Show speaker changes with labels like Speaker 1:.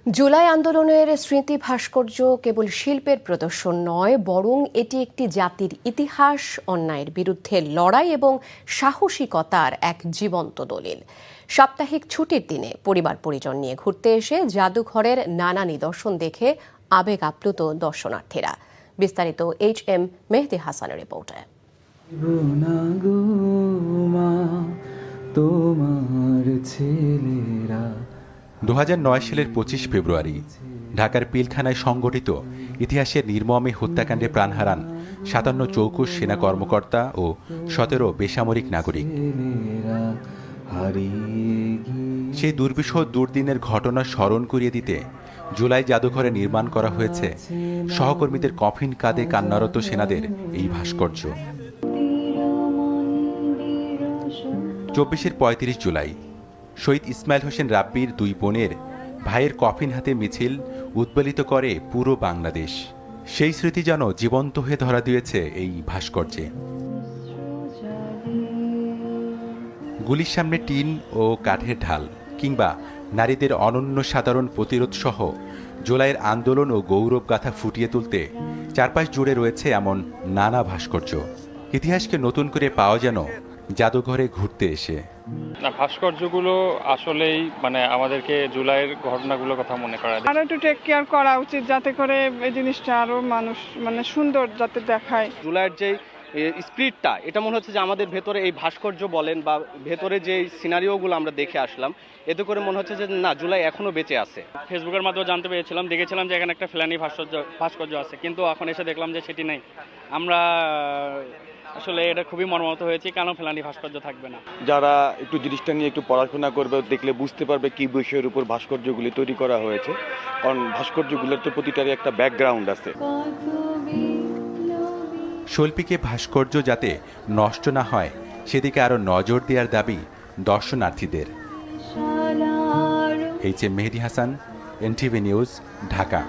Speaker 1: জুলাই আন্দোলনের স্মৃতি ভাস্কর্য কেবল শিল্পের প্রদর্শন নয়, বরং এটি একটি জাতির ইতিহাস, অন্যায়ের বিরুদ্ধে লড়াই এবং সাহসিকতার এক জীবন্ত দলিল। সাপ্তাহিক ছুটির দিনে পরিবার পরিজন নিয়ে ঘুরতে এসে জাদুঘরের নানা নিদর্শন দেখে আবেগ আপ্লুত দর্শনার্থীরা। বিস্তারিত HM মেহেদী হাসানের রিপোর্টে।
Speaker 2: 2009 সালের 25 ফেব্রুয়ারি ঢাকার পিলখানায় সংগঠিত ইতিহাসের নির্মমে হত্যাকাণ্ডে প্রাণ হারান 57 চৌকুশ সেনা কর্মকর্তা ও 17 বেসামরিক নাগরিক। সেই দুর্বিষহ দুর্দিনের ঘটনা স্মরণ করিয়ে দিতে জুলাই জাদুঘরে নির্মাণ করা হয়েছে সহকর্মীদের কফিন কাঁধে কান্নারত সেনাদের এই ভাস্কর্য। 24-এর 35 জুলাই শহীদ ইসমাইল হোসেন রাব্বির দুই বোনের ভাইয়ের কফিন হাতে মিছিল উদ্বেলিত করে পুরো বাংলাদেশ। সেই স্মৃতি যেন জীবন্ত হয়ে ধরা দিয়েছে এই ভাস্কর্যে। গুলির সামনে টিন ও কাঠের ঢাল, কিংবা নারীদের অনন্য সাধারণ প্রতিরোধ সহ জুলাইয়ের আন্দোলন ও গৌরব গাথা ফুটিয়ে তুলতে চারপাশ জুড়ে রয়েছে এমন নানা ভাস্কর্য। ইতিহাসকে নতুন করে পাওয়া যেন জাদুঘরে ঘুরতে এসে।
Speaker 3: ভাস্কর্যগুলো আসলেই আমাদেরকে জুলাইয়ের ঘটনাগুলোর কথা মনে করা দেয়।
Speaker 4: আরো একটু টেক কেয়ার করা উচিত, যাতে করে এই জিনিসটা আরো মানুষ সুন্দর যাতে দেখায়।
Speaker 5: জুলাইয়ের যে স্পিরিটটা, এটা মনে হচ্ছে যে আমাদের ভেতরে এই ভাস্কর্য বলেন বা ভেতরে যে সিনারিওগুলো আমরা দেখে আসলাম, এতে করে মনে হচ্ছে যে না, জুলাই এখনো বেঁচে আছে।
Speaker 3: ফেসবুকের মাধ্যমে জানতে পেরেছিলাম, দেখেছিলাম যে এখানে একটা ফেলানি ভাস্কর্য আছে, কিন্তু এখন এসে দেখলাম যে সেটি নেই। আমরা আসলে এটা খুবই মর্মাহত হয়েছি, কেন ফেলানি ভাস্কর্য থাকবে না।
Speaker 6: যারা একটু জিনিসটা নিয়ে একটু পড়াশোনা করবে, দেখলে বুঝতে পারবে কি বিষয়ের উপর ভাস্কর্যগুলি তৈরি করা হয়েছে, কারণ ভাস্কর্যগুলোর তো প্রতিটারই একটা ব্যাকগ্রাউন্ড আছে।
Speaker 2: শৈল্পিকে ভাস্কর্য যাতে নষ্ট না হয় সেদিকে আরো নজর দেওয়ার দাবি দর্শনার্থীদের। HM মেহেদী হাসান, NTV নিউজ, ঢাকা।